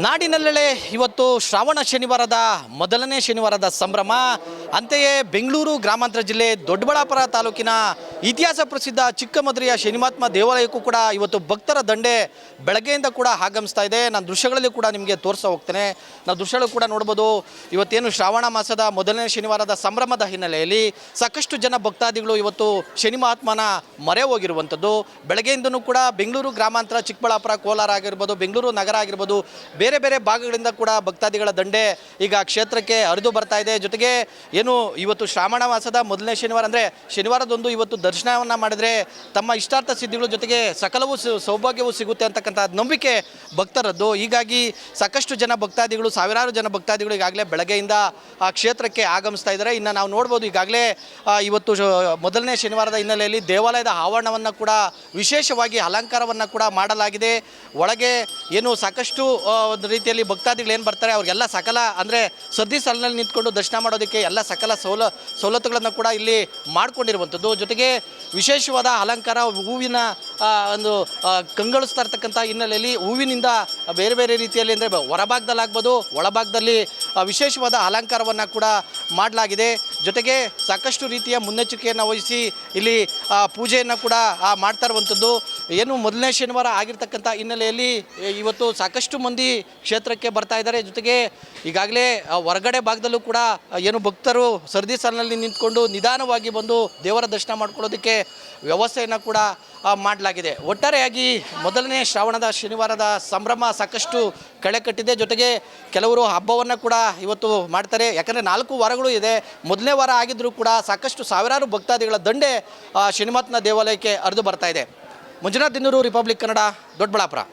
ನಾಡಿನಲ್ಲೆಡೆ ಇವತ್ತು ಶ್ರಾವಣ ಶನಿವಾರದ ಮೊದಲನೇ ಶನಿವಾರದ ಸಂಭ್ರಮ. ಅಂತೆಯೇ ಬೆಂಗಳೂರು ಗ್ರಾಮಾಂತರ ಜಿಲ್ಲೆ ದೊಡ್ಡಬಳ್ಳಾಪುರ ತಾಲೂಕಿನ ಇತಿಹಾಸ ಪ್ರಸಿದ್ಧ ಚಿಕ್ಕಮದುರೆಯ ಶನಿಮಾತ್ಮ ದೇವಾಲಯಕ್ಕೂ ಕೂಡ ಇವತ್ತು ಭಕ್ತರ ದಂಡೆ ಬೆಳಗ್ಗೆಯಿಂದ ಕೂಡ ಆಗಮಿಸ್ತಾ ಇದೆ. ನಾನು ದೃಶ್ಯಗಳಲ್ಲಿ ಕೂಡ ನಿಮಗೆ ತೋರಿಸ್ತಾ ಹೋಗ್ತೇನೆ. ನಾವು ದೃಶ್ಯಗಳು ಕೂಡ ನೋಡ್ಬೋದು. ಇವತ್ತೇನು ಶ್ರಾವಣ ಮಾಸದ ಮೊದಲನೇ ಶನಿವಾರದ ಸಂಭ್ರಮದ ಹಿನ್ನೆಲೆಯಲ್ಲಿ ಸಾಕಷ್ಟು ಜನ ಭಕ್ತಾದಿಗಳು ಇವತ್ತು ಶನಿಮಾತ್ಮನ ಮೊರೆ ಹೋಗಿರುವಂಥದ್ದು. ಬೆಳಗ್ಗೆಯಿಂದನೂ ಕೂಡ ಬೆಂಗಳೂರು ಗ್ರಾಮಾಂತರ, ಚಿಕ್ಕಬಳ್ಳಾಪುರ, ಕೋಲಾರ ಆಗಿರ್ಬೋದು, ಬೆಂಗಳೂರು ನಗರ ಆಗಿರ್ಬೋದು, ಬೇರೆ ಬೇರೆ ಭಾಗಗಳಿಂದ ಕೂಡ ಭಕ್ತಾದಿಗಳ ದಂಡೆ ಈಗ ಕ್ಷೇತ್ರಕ್ಕೆ ಹರಿದು ಬರ್ತಾ ಇದೆ. ಜೊತೆಗೆ ಏನು ಇವತ್ತು ಶ್ರಾವಣ ಮಾಸದ ಮೊದಲನೇ ಶನಿವಾರ ಅಂದರೆ ಶನಿವಾರದೊಂದು ಇವತ್ತು ದರ್ಶನವನ್ನು ಮಾಡಿದರೆ ತಮ್ಮ ಇಷ್ಟಾರ್ಥ ಸಿದ್ಧಿಗಳ ಜೊತೆಗೆ ಸಕಲವೂ ಸೌಭಾಗ್ಯವೂ ಸಿಗುತ್ತೆ ಅಂತಕ್ಕಂಥ ನಂಬಿಕೆ ಭಕ್ತರದ್ದು. ಹೀಗಾಗಿ ಸಾಕಷ್ಟು ಜನ ಭಕ್ತಾದಿಗಳು, ಸಾವಿರಾರು ಜನ ಭಕ್ತಾದಿಗಳು ಈಗಾಗಲೇ ಬೆಳಗ್ಗೆಯಿಂದ ಆ ಕ್ಷೇತ್ರಕ್ಕೆ ಆಗಮಿಸ್ತಾ ಇದ್ದಾರೆ. ಇನ್ನು ನಾವು ನೋಡ್ಬೋದು ಈಗಾಗಲೇ ಇವತ್ತು ಮೊದಲನೇ ಶನಿವಾರದ ಹಿನ್ನೆಲೆಯಲ್ಲಿ ದೇವಾಲಯದ ಆವರಣವನ್ನು ಕೂಡ ವಿಶೇಷವಾಗಿ ಅಲಂಕಾರವನ್ನು ಕೂಡ ಮಾಡಲಾಗಿದೆ. ಒಳಗೆ ಏನು ಸಾಕಷ್ಟು ಒಂದು ರೀತಿಯಲ್ಲಿ ಭಕ್ತಾದಿಗಳು ಏನು ಬರ್ತಾರೆ ಅವ್ರಿಗೆಲ್ಲ ಸಕಲ ಅಂದರೆ ಸದ್ದಿ ಸಾಲಿನಲ್ಲಿ ನಿಂತ್ಕೊಂಡು ದರ್ಶನ ಮಾಡೋದಕ್ಕೆ ಎಲ್ಲ ಸಕಲ ಸವಲತ್ತುಗಳನ್ನು ಕೂಡ ಇಲ್ಲಿ ಮಾಡಿಕೊಂಡಿರುವಂಥದ್ದು. ಜೊತೆಗೆ ವಿಶೇಷವಾದ ಅಲಂಕಾರ, ಹೂವಿನ ಒಂದು ಕಂಗೊಳಿಸ್ತಾ ಇರ್ತಕ್ಕಂಥ ಹಿನ್ನೆಲೆಯಲ್ಲಿ ಹೂವಿನಿಂದ ಬೇರೆ ಬೇರೆ ರೀತಿಯಲ್ಲಿ ಅಂದರೆ ಹೊರಭಾಗದಲ್ಲಾಗ್ಬೋದು, ಒಳಭಾಗದಲ್ಲಿ ವಿಶೇಷವಾದ ಅಲಂಕಾರವನ್ನು ಕೂಡ ಮಾಡಲಾಗಿದೆ. ಜೊತೆಗೆ ಸಾಕಷ್ಟು ರೀತಿಯ ಮುನ್ನೆಚ್ಚರಿಕೆಯನ್ನು ವಹಿಸಿ ಇಲ್ಲಿ ಪೂಜೆಯನ್ನು ಕೂಡ ಮಾಡ್ತಾ ಇರುವಂಥದ್ದು. ಏನು ಮೊದಲನೇ ಶನಿವಾರ ಆಗಿರ್ತಕ್ಕಂಥ ಹಿನ್ನೆಲೆಯಲ್ಲಿ ಇವತ್ತು ಸಾಕಷ್ಟು ಮಂದಿ ಕ್ಷೇತ್ರಕ್ಕೆ ಬರ್ತಾ ಇದ್ದಾರೆ. ಜೊತೆಗೆ ಈಗಾಗಲೇ ಹೊರಗಡೆ ಭಾಗದಲ್ಲೂ ಕೂಡ ಏನು ಭಕ್ತರು ಸರದಿ ಸಾಲಿನಲ್ಲಿ ನಿಂತ್ಕೊಂಡು ನಿಧಾನವಾಗಿ ಬಂದು ದೇವರ ದರ್ಶನ ಮಾಡ್ಕೊಳ್ಳೋದಕ್ಕೆ ವ್ಯವಸ್ಥೆಯನ್ನು ಕೂಡ ಮಾಡಲಾಗಿದೆ. ಒಟ್ಟಾರೆಯಾಗಿ ಮೊದಲನೇ ಶ್ರಾವಣದ ಶನಿವಾರದ ಸಂಭ್ರಮ ಸಾಕಷ್ಟು ಕಳೆ ಕಟ್ಟಿದೆ. ಜೊತೆಗೆ ಕೆಲವರು ಹಬ್ಬವನ್ನು ಕೂಡ ಇವತ್ತು ಮಾಡ್ತಾರೆ. ಯಾಕಂದರೆ 4 ವಾರಗಳು ಇದೆ. ಮೊದಲನೇ ವಾರ ಆಗಿದ್ದರೂ ಕೂಡ ಸಾಕಷ್ಟು ಸಾವಿರಾರು ಭಕ್ತಾದಿಗಳ ದಂಡೆ ಶನಿಮಾತ್ಮನ ದೇವಾಲಯಕ್ಕೆ ಹರಿದು ಬರ್ತಾ ಇದೆ. ಮಂಜುನಾಥ್ ದಿನ್ನೂರು, ರಿಪಬ್ಲಿಕ್ ಕನ್ನಡ, ದೊಡ್ಡಬಳ್ಳಾಪುರ.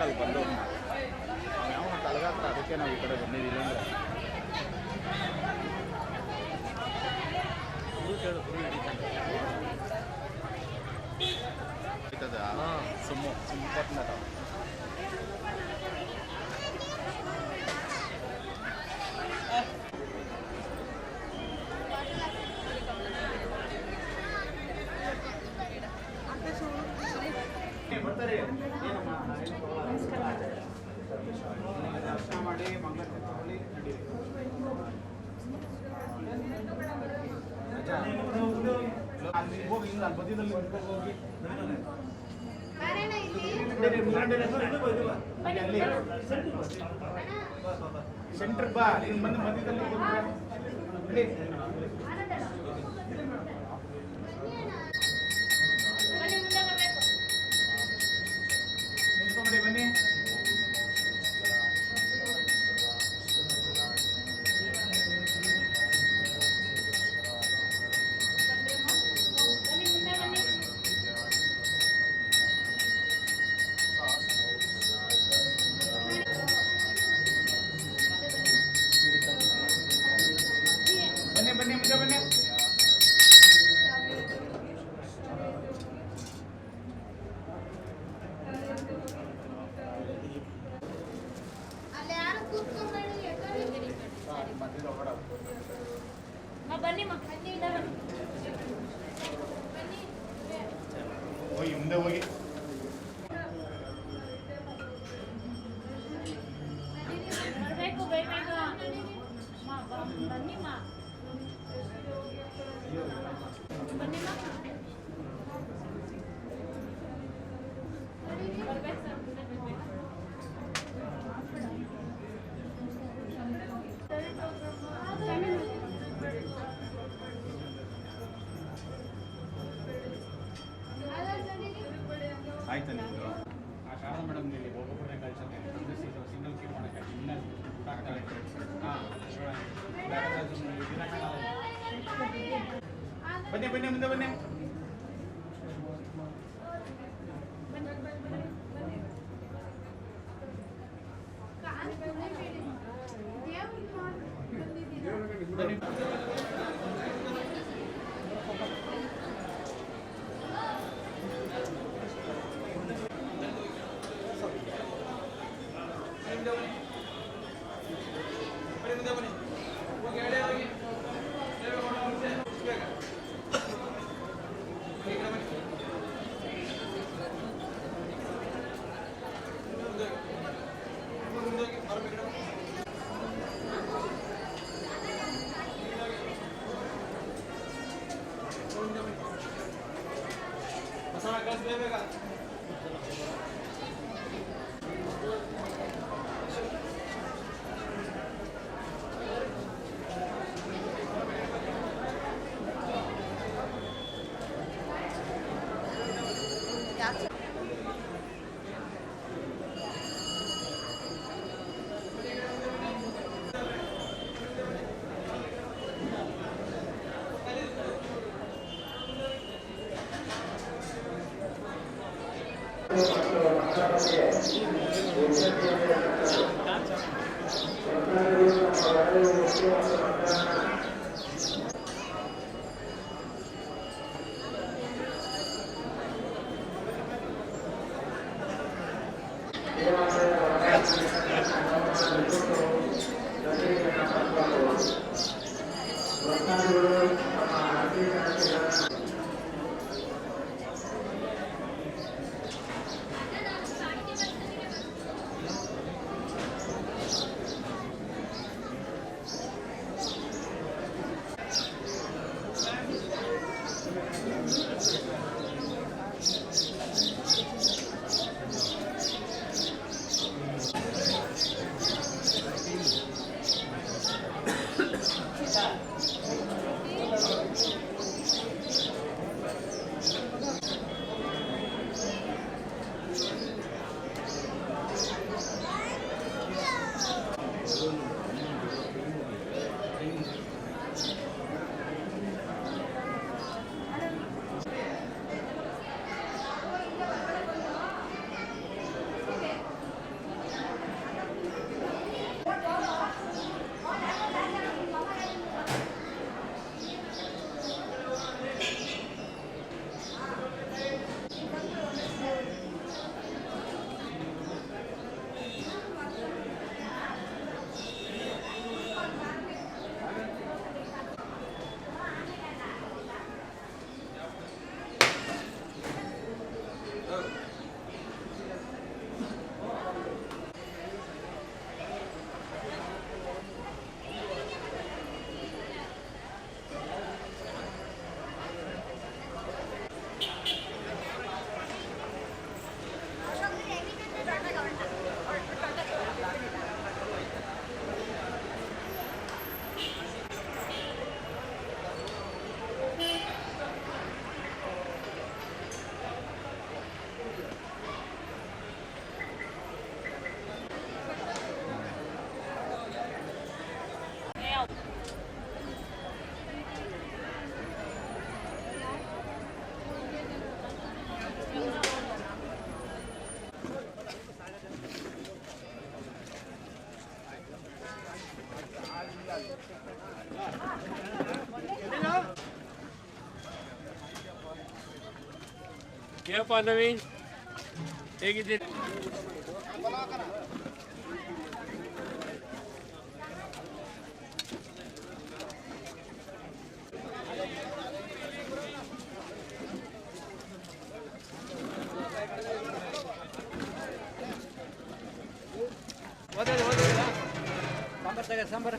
ಅಲ್ಲಿ ಬಂದು ಯಾವ ತಳಗಾತ್ರ ಅದಕ್ಕೆ ನಾವು ಈ ಕಡೆ ಬಂದಿದ್ದೀವಿ ಅಂದರೆ ಸುಮ್ಮನೆ ಸೆಂಟ್ರ್ ಬಾ ಬಂದು ಮಧ್ಯದಲ್ಲಿ ನಿಂತ್ಕೊಂಡ್ಬಿಡಿ ಬನ್ನಿ. ಬನ್ನಿ ಬನ್ನಿ ಮುಂದೆ ಬನ್ನಿ. ಹೋಗಿ ಮುಂದೆ ಹೋಗಿ. ಆಯ್ತು ನಿಮ್ಮದು ಆ ಶಾರದಾ ಮೇಡಮ್ ಇಲ್ಲಿ ಒಬ್ಬೊಬ್ಬರೇ ಕಳ್ಸೋಕೆ ಸಿಂಗಲ್ ಕೀಪ್ ಮಾಡೋಕ್ಕೆ ಇನ್ನೂ ಊಟ ಹಾಕ್ತಾರೆ. ಹಾಂ ಬನ್ನಿ ಬನ್ನಿ ಮುಂದೆ ಬನ್ನಿ. ಏನಪ್ಪ ನವೀನ್, ಹೇಗಿದ್ದೀರಿ? ಸಾಂಬಾರ್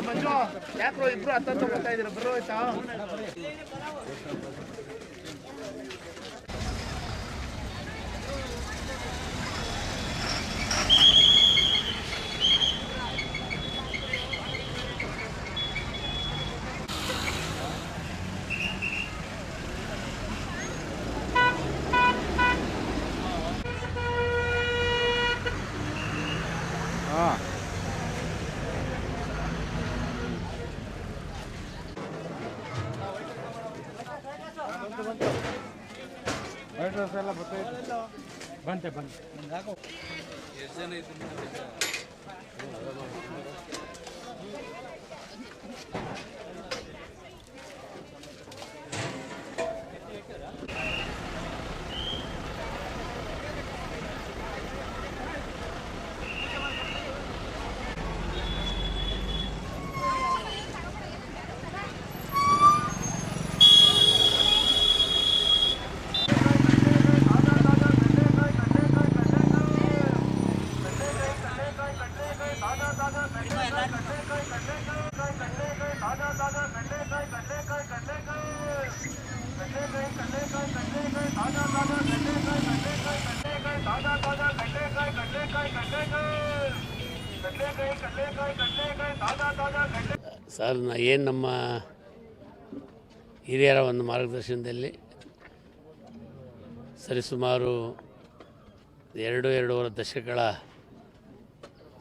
ಮಂಜು ಯಾಕ್ರೋ ಇಬ್ರು ಹತ್ತತ್ತು ಬರ್ತಾ ಇದ್ದೀರಾ? ಬರೋ ಆಯ್ತಾ? ಬಂತೆ ಸರ್, ಏನು ನಮ್ಮ ಹಿರಿಯರ ಒಂದು ಮಾರ್ಗದರ್ಶನದಲ್ಲಿ ಸರಿಸುಮಾರು 2-2.5 ದಶಕಗಳ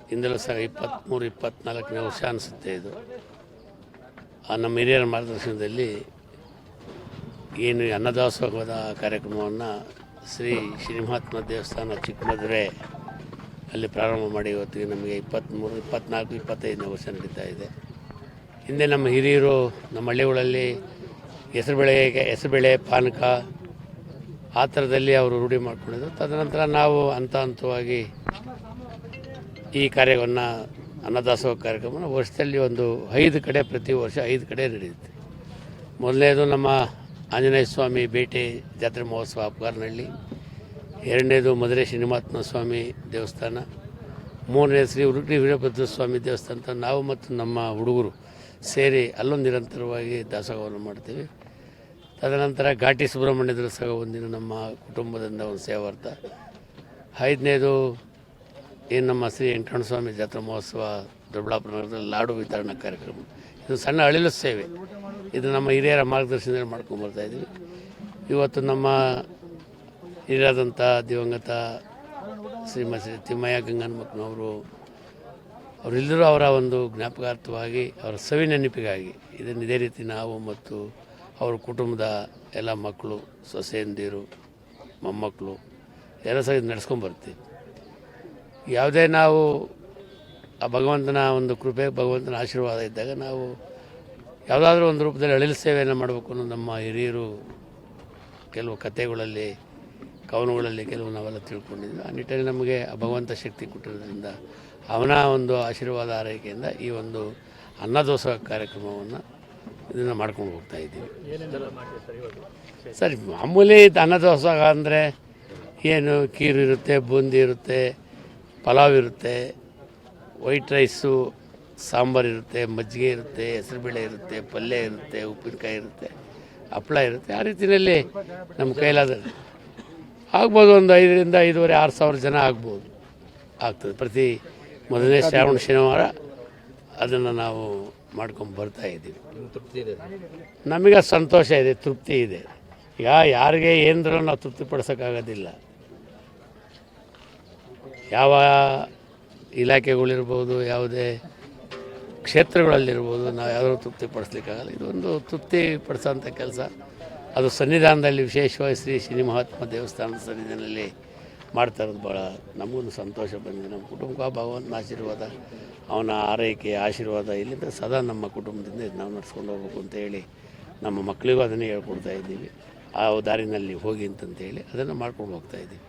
ಹಿಂದಲೂ ಸಹ 23-24ನೇ ವರ್ಷ ಅನಿಸುತ್ತೆ ಇದು. ಆ ನಮ್ಮ ಹಿರಿಯರ ಮಾರ್ಗದರ್ಶನದಲ್ಲಿ ಏನು ಅನ್ನದಾಸೋಹದ ಕಾರ್ಯಕ್ರಮವನ್ನು ಶ್ರೀ ಮಹಾತ್ಮ ದೇವಸ್ಥಾನ ಚಿಕ್ಕಮದುರೆ ಅಲ್ಲಿ ಪ್ರಾರಂಭ ಮಾಡಿ ಇವತ್ತಿಗೆ ನಮಗೆ 24-25ನೇ ವರ್ಷ ನಡೀತಾ ಇದೆ. ಹಿಂದೆ ನಮ್ಮ ಹಿರಿಯರು ನಮ್ಮ ಹಳ್ಳಿಗಳಲ್ಲಿ ಹೆಸರುಬೇಳೆ ಪಾನಕ ಆ ಥರದಲ್ಲಿ ಅವರು ರೂಢಿ ಮಾಡ್ಕೊಂಡಿದ್ರು. ತದನಂತರ ನಾವು ಹಂತವಾಗಿ ಈ ಕಾರ್ಯವನ್ನು ಅನ್ನದಾಸೋಹ ಕಾರ್ಯಕ್ರಮನ ವರ್ಷದಲ್ಲಿ ಒಂದು 5 ಕಡೆ, ಪ್ರತಿ ವರ್ಷ 5 ಕಡೆ ನಡೆಯುತ್ತೆ. ಮೊದಲನೇದು ನಮ್ಮ ಆಂಜನೇಯ ಸ್ವಾಮಿ ಭೇಟಿ ಜಾತ್ರೆ ಮಹೋತ್ಸವ ಅಪ್ಗಾರನಹಳ್ಳಿ, 2ನೇದು ಮಧುರೆ ಶ್ರೀನಿವಾತ್ಮ ಸ್ವಾಮಿ ದೇವಸ್ಥಾನ, 3ನೇ ಶ್ರೀ ಉರುಟಿ ವೀರಭದ್ರ ಸ್ವಾಮಿ ದೇವಸ್ಥಾನ ಅಂತ ನಾವು ಮತ್ತು ನಮ್ಮ ಹುಡುಗರು ಸೇರಿ ಅಲ್ಲೊಂದು ನಿರಂತರವಾಗಿ ದಾಸೋಹವನ್ನು ಮಾಡ್ತೀವಿ. ತದನಂತರ ಘಾಟಿ ಸುಬ್ರಹ್ಮಣ್ಯದಲ್ಲಿ ಸಹ ಒಂದಿನ ನಮ್ಮ ಕುಟುಂಬದಿಂದ ಒಂದು ಸೇವಾರ್ಥ. 5ನೇದು ಏನು ನಮ್ಮ ಶ್ರೀ ವೆಂಕಟರಮಣ ಸ್ವಾಮಿ ಜಾತ್ರಾ ಮಹೋತ್ಸವ ದೊಡ್ಡಬಳ್ಳಾಪುರ ನಗರದಲ್ಲಿ ಲಾಡು ವಿತರಣಾ ಕಾರ್ಯಕ್ರಮ. ಇದು ಸಣ್ಣ ಅಳಿಲು ಸೇವೆ. ಇದು ನಮ್ಮ ಹಿರಿಯರ ಮಾರ್ಗದರ್ಶನದಲ್ಲಿ ಮಾಡ್ಕೊಂಬರ್ತಾಯಿದ್ದೀವಿ. ಇವತ್ತು ನಮ್ಮ ಹಿರಿಯರಾದಂಥ ದಿವಂಗತ ಶ್ರೀಮತಿ ತಿಮ್ಮಯ್ಯ ಗಂಗನಮಕ್ಕನವರು ಅವರೆಲ್ಲರೂ ಅವರ ಒಂದು ಜ್ಞಾಪಕಾರ್ಥವಾಗಿ ಅವರ ಸವಿ ನೆನಪಿಗಾಗಿ ಇದನ್ನು ಇದೇ ರೀತಿ ನಾವು ಮತ್ತು ಅವ್ರ ಕುಟುಂಬದ ಎಲ್ಲ ಮಕ್ಕಳು, ಸೊಸೆಯಂದಿರು, ಮೊಮ್ಮಕ್ಕಳು ಎಲ್ಲ ಸಹ ನಡೆಸ್ಕೊಂಬರ್ತೀವಿ. ಯಾವುದೇ ನಾವು ಆ ಭಗವಂತನ ಒಂದು ಕೃಪೆ, ಭಗವಂತನ ಆಶೀರ್ವಾದ ಇದ್ದಾಗ ನಾವು ಯಾವುದಾದ್ರೂ ಒಂದು ರೂಪದಲ್ಲಿ ಅಳಿಲು ಸೇವೆಯನ್ನು ಮಾಡಬೇಕು ಅನ್ನೋ ನಮ್ಮ ಹಿರಿಯರು ಕೆಲವು ಕಥೆಗಳಲ್ಲಿ, ಕವನಗಳಲ್ಲಿ ಕೆಲವು ನಾವೆಲ್ಲ ತಿಳ್ಕೊಂಡಿದ್ವಿ. ಆ ನಿಟ್ಟಿನಲ್ಲಿ ನಮಗೆ ಆ ಭಗವಂತ ಶಕ್ತಿ ಕೊಟ್ಟಿರೋದ್ರಿಂದ ಅವನ ಒಂದು ಆಶೀರ್ವಾದ ಆರೈಕೆಯಿಂದ ಈ ಒಂದು ಅನ್ನದಾಸೋಹ ಕಾರ್ಯಕ್ರಮವನ್ನು ಇದನ್ನು ಮಾಡ್ಕೊಂಡು ಹೋಗ್ತಾ ಇದ್ದೀವಿ. ಸರಿ, ಮಾಮೂಲಿ ಅನ್ನದಾಸೋಹ ಅಂದರೆ ಏನು, ಖೀರು ಇರುತ್ತೆ, ಬೂಂದಿ ಇರುತ್ತೆ, ಪಲಾವ್ ಇರುತ್ತೆ, ವೈಟ್ ರೈಸು, ಸಾಂಬಾರು ಇರುತ್ತೆ, ಮಜ್ಜಿಗೆ ಇರುತ್ತೆ, ಹೆಸರುಬೇಳೆ ಇರುತ್ತೆ, ಪಲ್ಯ ಇರುತ್ತೆ, ಉಪ್ಪಿನಕಾಯಿ ಇರುತ್ತೆ, ಹಪ್ಪಳ ಇರುತ್ತೆ. ಆ ರೀತಿಯಲ್ಲಿ ನಮ್ಮ ಕೈಲಾದ ಆಗ್ಬೋದು, ಒಂದು 5,000 5,500 6,000 ಜನ ಆಗ್ತದೆ. ಪ್ರತಿ ಮೊದಲನೇ ಶ್ರಾವಣ ಶನಿವಾರ ಅದನ್ನು ನಾವು ಮಾಡ್ಕೊಂಡು ಬರ್ತಾ ಇದ್ದೀವಿ. ನಮಗೆ ಸಂತೋಷ ಇದೆ, ತೃಪ್ತಿ ಇದೆ. ಈಗ ಯಾರಿಗೆ ಏನಂದ್ರೂ ನಾವು ತೃಪ್ತಿಪಡಿಸೋಕ್ಕಾಗೋದಿಲ್ಲ. ಯಾವ ಇಲಾಖೆಗಳಿರ್ಬೋದು, ಯಾವುದೇ ಕ್ಷೇತ್ರಗಳಲ್ಲಿರ್ಬೋದು ನಾವು ಯಾವುದೂ ತೃಪ್ತಿಪಡಿಸ್ಲಿಕ್ಕಾಗಲ್ಲ. ಇದೊಂದು ತೃಪ್ತಿಪಡಿಸೋಂಥ ಕೆಲಸ. ಅದು ಸನ್ನಿಧಾನದಲ್ಲಿ ವಿಶೇಷವಾಗಿ ಶ್ರೀ ಶನಿ ಮಹಾತ್ಮ ದೇವಸ್ಥಾನದ ಸನ್ನಿಧಾನದಲ್ಲಿ ಮಾಡ್ತಾ ಇರೋದು ಭಾಳ ನಮಗೂ ಸಂತೋಷ ಬಂದಿದೆ. ನಮ್ಮ ಕುಟುಂಬಕ್ಕೆ ಭಗವಂತನ ಆಶೀರ್ವಾದ, ಅವನ ಆರೈಕೆ ಆಶೀರ್ವಾದ ಇಲ್ಲಿಂದ ಸದಾ ನಮ್ಮ ಕುಟುಂಬದಿಂದ ಇದು ನಾವು ನಡ್ಸ್ಕೊಂಡು ಹೋಗ್ಬೇಕು ಅಂತೇಳಿ ನಮ್ಮ ಮಕ್ಕಳಿಗೂ ಅದನ್ನೇ ಹೇಳ್ಕೊಡ್ತಾ ಇದ್ದೀವಿ. ಆ ದಾರಿನಲ್ಲಿ ಹೋಗಿ ಅಂತಂತೇಳಿ ಅದನ್ನು ಮಾಡ್ಕೊಂಡು ಹೋಗ್ತಾ ಇದ್ದೀವಿ.